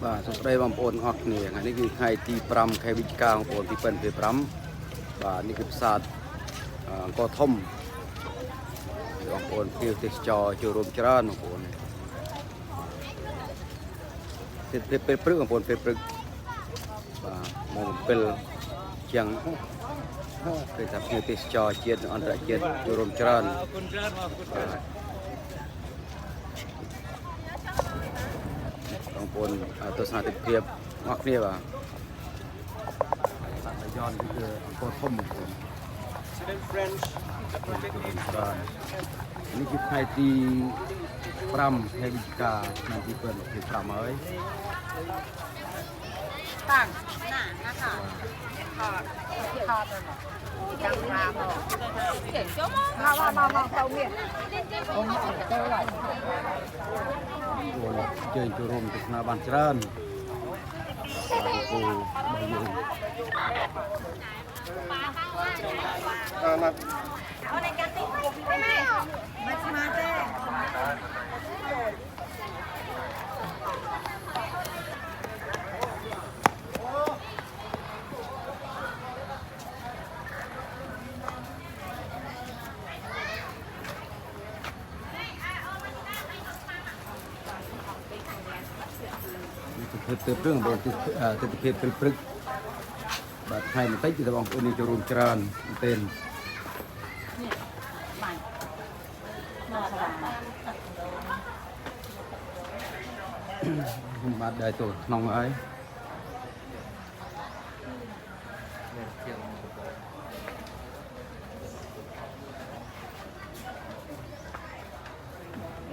បាទសួស្តីបងប្អូនអរគ្នាថ្ងៃនេះគឺថ្ងៃទី5ខែវិច្ឆិកាបងប្អូន2025បាទនេះគឺផ្សារអង្គរធំបងប្អូនភ្ញៀវទេសចរចូលរួមច្រើនបងប្អូនពេលព្រឹកបងប្អូនពេលព្រឹកបាទម៉ោង7ជាងគឺថាភ្ញៀវទេសចរជាតិនិងអន្តរជាតិចូលរួមច្រើនអរគុណច្រើនបងប្អូនបងប្អូនទស្សនវិជ្ជាអរគ្នាបាទយ៉នគឺអង្គរធំបងប្អូននេះគឺថ្ងៃទី5ខែវិច្ឆិកាឆ្នាំ2025ហើយតាំងណាนะคะថតចាំតាមចេញចូលមកទៅមានអូនទៅហើយជើញចូលរួមទស្សនាបានច្រើនគូបាយយើងមកអូនឯកាទីមិនស្មាតទេទៅព្រឹកបងទៅភាពព្រឹកបាទថ្ងៃបន្តិចគឺបងប្អូននេះចូលរួមច្រើនមែនទែនបាទដែរទៅក្នុងហើយ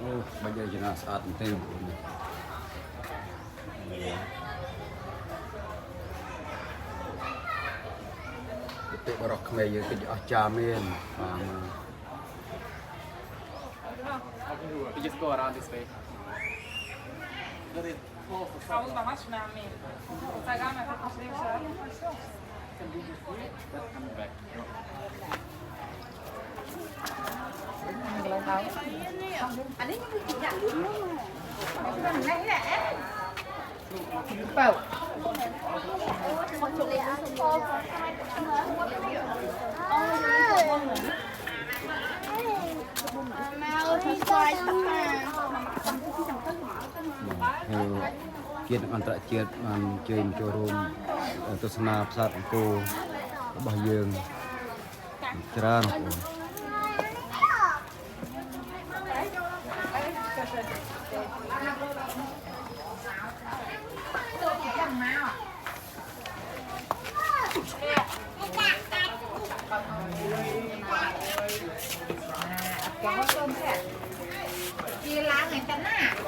អូបាច់យ៉ាងស្អាតមែនទែនបងប្អូនទៅបរោះខ្មែរយើងទៅអស់ចាមែនបាទ We just go around this way. Vamos para mais na minha. Pegar mais para conseguir usar. Come back. Anh ấy cũng chụp dạng này này nè. Bảo.ជាតិអន្តរជាតិបានជើញចូលរួមទស្សនាផ្សារអង្គររបស់យើងច្រើនបងប្អូនChia lá người ta nè.